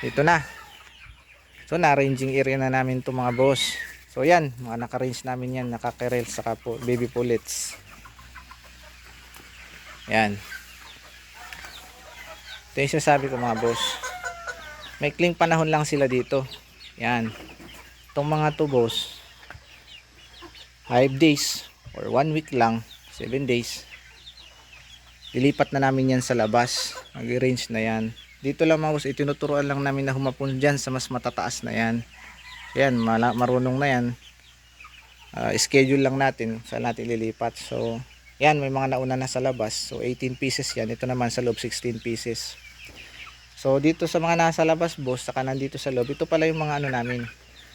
ito na. So na-ranging area na namin to mga boss. So yan, mga naka-range namin yan, naka-kerel saka po baby pullets. Yan. Ito yung sinasabi ko mga boss. May kling panahon lang sila dito. Yan. Itong mga to boss, 5 days or 1 week lang, 7 days. Lilipat na namin yan sa labas. Mag-range na yan. Dito lang mga boss, itinuturuan lang namin na humapon dyan sa mas matataas na yan. Yan, marunong na yan. Schedule lang natin saan natin lilipat. So yan, may mga nauna na sa labas. So 18 pieces yan. Ito naman sa loob 16 pieces. So dito sa mga nasa labas boss, saka nandito sa loob, ito pala yung mga ano namin,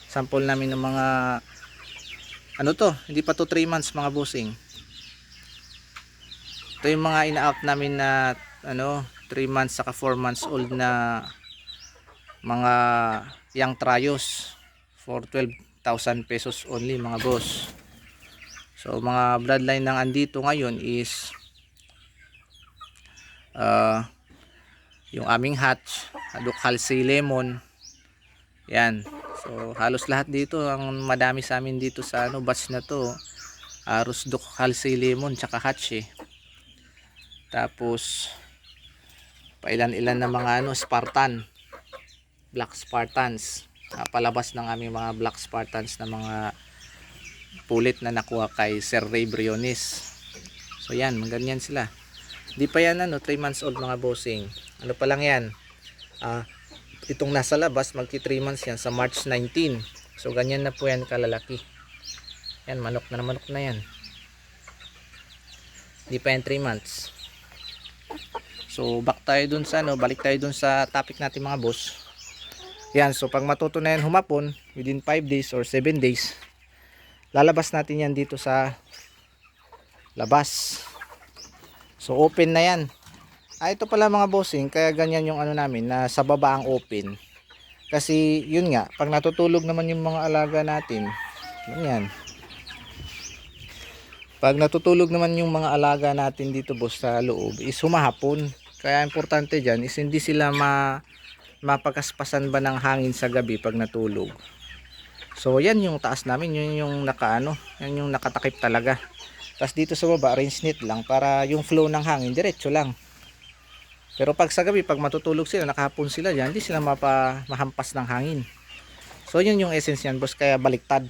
sample namin ng mga ano to, hindi pa to 3 months mga bossing. Ito yung mga ina-out namin na ano, 3 months saka 4 months old na mga young trios for 12,000 pesos only mga boss. So mga bloodline ng andito ngayon is yung aming hatch, Hadok Halsey Lemon. Yan. So halos lahat dito, ang madami sa amin dito sa ano batch na to, Rusdok Halsey Lemon tsaka hatch eh. Tapos pailan-ilan na mga ano Spartan, Black Spartans. Palabas ng aming mga Black Spartans na mga pulit na nakuha kay Sir Ray Briones. So yan, ganyan sila. Di pa yan ano, 3 months old mga bossing. Ano pa lang yan, itong nasa labas magti 3 months yan sa March 19. So ganyan na po yan kalalaki. Yan, manok na yan. Di pa yan 3 months. So back tayo dun sa ano, balik tayo dun sa topic natin mga boss. Yan, so pag matuto na yan humapon within 5 days or 7 days, lalabas natin yan dito sa labas. So open na yan. Ito pala mga bossing, kaya ganyan yung ano namin na sa baba ang open. Kasi yun nga, pag natutulog naman yung mga alaga natin, ganyan. Pag natutulog naman yung mga alaga natin dito boss sa loob, is humahapon. Kaya importante dyan is hindi sila mapagkaspasan ba ng hangin sa gabi pag natulog. So yan yung taas namin, yun yung nakaano, yan yung nakatakip talaga. Tapos dito sa baba, range net lang para yung flow ng hangin diretso lang. Pero pag sa gabi, pag matutulog sila, nakahapon sila dyan, hindi sila mahampas ng hangin. So yun yung essence yan boss, kaya baliktad.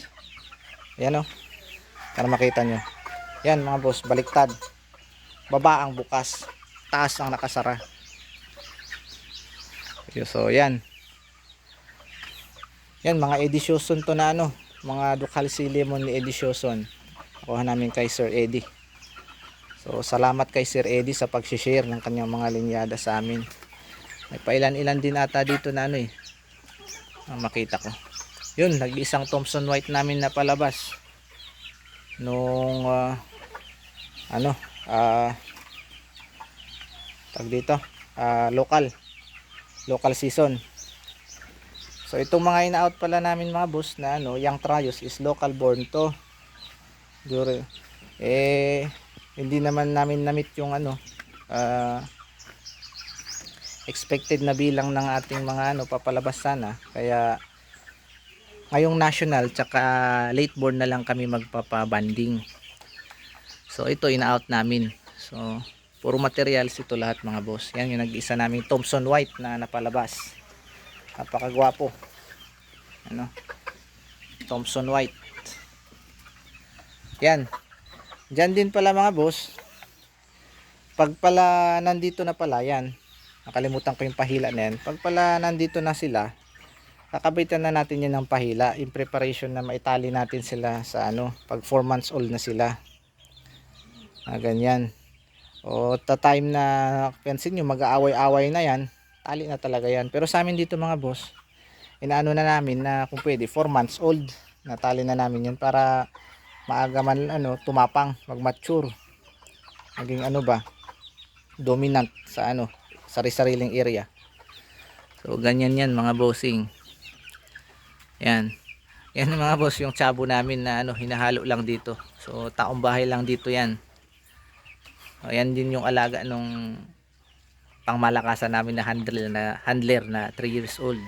Ayan o, para makita nyo. Yan mga boss, baliktad. Baba ang bukas, taas ang nakasara. So yan. Yan mga edisyoson to na ano, mga Dukal si Lemon ni edisyoson. Nakuha namin kay Sir Eddie. So salamat kay Sir Eddie sa pag-share ng kanyang mga linyada sa amin. May pailan-ilan din ata dito na ano eh, makita ko. Yun, nag-isang Thompson White namin na palabas nung tag dito, local season. So itong mga ina-out pala namin mga boss na ano, young trios is local born to. Hindi naman namin na-meet yung ano, expected na bilang ng ating mga ano papalabas sana. Kaya ngayong national tsaka late born na lang kami magpapabanding. So ito ina-out namin. So puro materials ito lahat mga boss. Yan yung nag-isa naming Thompson White na napalabas. Napakagwapo. Ano? Thompson White. Yan. Diyan din pala mga boss. Pag pala nandito na pala yan. Nakalimutan ko yung pahila na yan. Pag pala nandito na sila, kakabitan na natin yan ng pahila in preparation na maitali natin sila sa ano, pag 4 months old na sila. Ganyan. O time na pansin nyo mag-aaway-away na yan, tali na talaga yan. Pero sa amin dito mga boss, inaano na namin na kung pwede 4 months old, natali na namin yan para maaga man ano, tumapang, mag-mature, maging ano ba, dominant sa ano, sari-sariling area. So ganyan yan mga bossing. Yan. Yan mga boss yung tsabo namin na ano, hinahalo lang dito. So taong bahay lang dito yan. O, yan din yung alaga nung pangmalakasan namin na handler na 3 years old.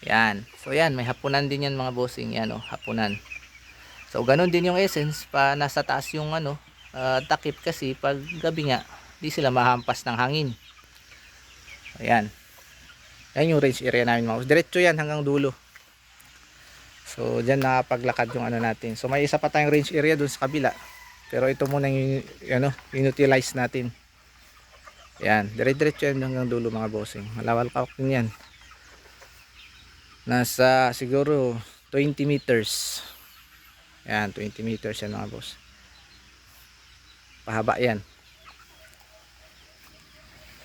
Yan. So yan, may hapunan din yan mga bossing. Yan, oh, hapunan. So ganun din yung essence pa nasa taas yung takip, kasi pag gabi nga di sila mahampas ng hangin. Ayan. Yan yung range area namin mga boss. Diretso yan hanggang dulo. So dyan nakapaglakad yung natin. So may isa pa tayong range area dun sa kabila. Pero ito muna yung inutilize natin. Yan, dire-diretso yan hanggang dulo mga bossing. Malawal ka din yan. Nasa siguro 20 meters. Yan, 20 meters yan mga boss. Pahaba yan.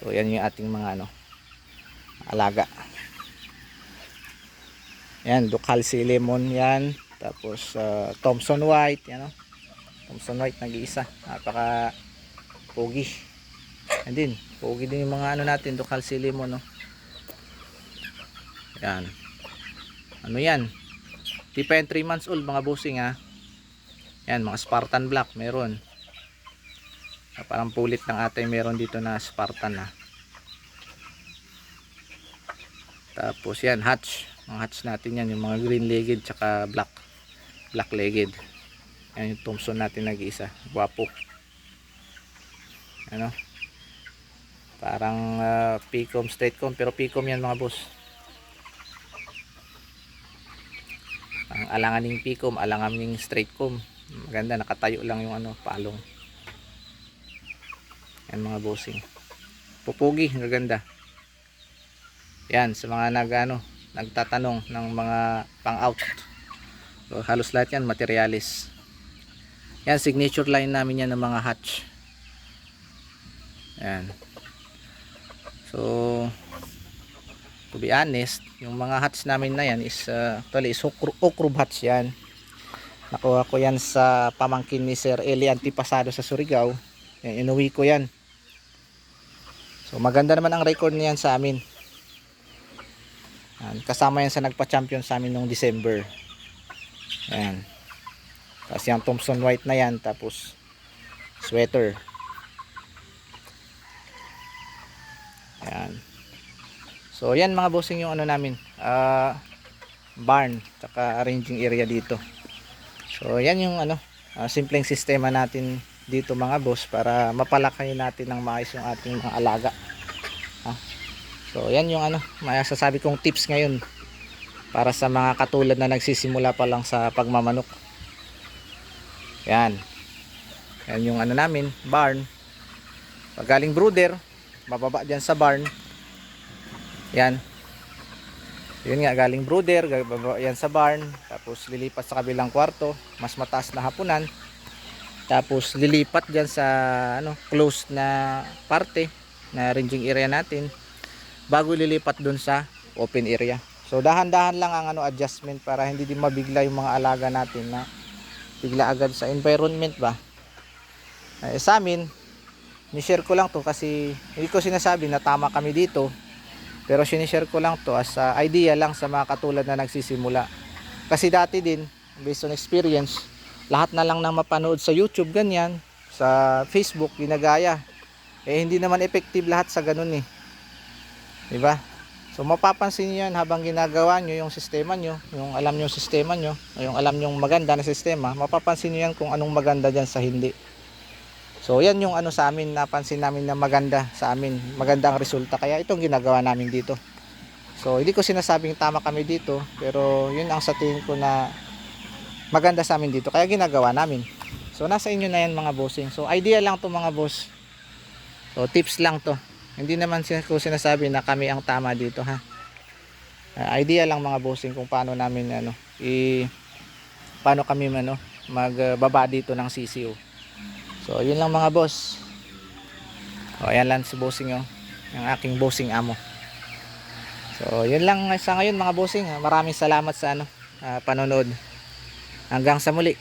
So yan yung ating mga alaga. Yan, Ducal Sea Lemon yan. Tapos Thompson White, yan, Thompson White nag-iisa. Napaka pogi. Yan din, pogi din yung mga natin, Ducal Sea Lemon, Yan. Ano yan? Di pa yan 3 months old mga bossing, ha. Yan, mga Spartan Black meron. Parang pulit ng atay meron dito na Spartan, ha. Tapos yan, hatch. Mga hatch natin yan, yung mga green legged tsaka black legged. Yan yung Thompson natin nag-iisa. Guwapo. Parang Picom, straight comb, pero Picom yan mga boss. Ang alanganing Picom, alanganing straight comb. Maganda, nakatayo lang yung palong. Yan mga bossing. Pupugi, maganda. Yan, sa mga nagtatanong ng mga pang-out. So, halos lahat yan, materialis. Yan, signature line namin yan ng mga hatch. Yan. So, to be honest, yung mga hatch namin na yan is Okrub hatch yan. Nakuha ko yan sa pamangkin ni Sir Eli Antipasado sa Surigao. Yan, inuwi ko yan. So, maganda naman ang record niyan sa amin. Kasama yan sa nagpa-champion sa amin noong December. Ayan. Tapos yung Thompson White na yan. Tapos sweater. Ayan. So yan mga bossing yung namin. Barn. Tsaka arranging area dito. So yan yung simpleng sistema natin dito mga boss. Para mapalaki natin ng maayos yung ating mga alaga. So yan yung masasabi kong tips ngayon para sa mga katulad na nagsisimula pa lang sa pagmamanok. Yan. Yan yung namin, barn. Pag galing brooder, bababa diyan sa barn. Yan. Yun nga, galing brooder, bababa yan sa barn, tapos lilipat sa kabilang kwarto, mas mataas na hapunan. Tapos lilipat diyan sa closed na parte na ranging area natin, bago lilipat dun sa open area. So dahan-dahan lang ang adjustment para hindi din mabigla yung mga alaga natin na bigla agad sa environment ba. Sa amin, ni-share ko lang to kasi hindi ko sinasabi na tama kami dito, pero sinishare ko lang to as idea lang sa mga katulad na nagsisimula. Kasi dati din, based on experience, lahat na lang na mapanood sa YouTube ganyan, sa Facebook ginagaya. Hindi naman effective lahat sa ganun diba? So mapapansin niyo yan habang ginagawa nyo yung sistema nyo, yung alam nyo yung sistema nyo, yung alam nyo yung maganda na sistema, mapapansin nyo yan kung anong maganda dyan sa hindi. So yan yung sa amin, napansin namin na maganda sa amin, maganda ang resulta, kaya itong ginagawa namin dito. So hindi ko sinasabing tama kami dito, pero yun ang sa tingin ko na maganda sa amin dito, kaya ginagawa namin. So nasa inyo na yan mga bossing. So idea lang to mga boss. So tips lang to. Hindi naman ko sinasabi na kami ang tama dito ha. Idea lang mga bossing kung paano namin paano kami magbaba dito ng CCO. So yun lang mga boss. Ayan lang si bossing yung aking bossing amo. So yun lang sa ngayon mga bossing. Maraming salamat sa panonood. Hanggang sa muli.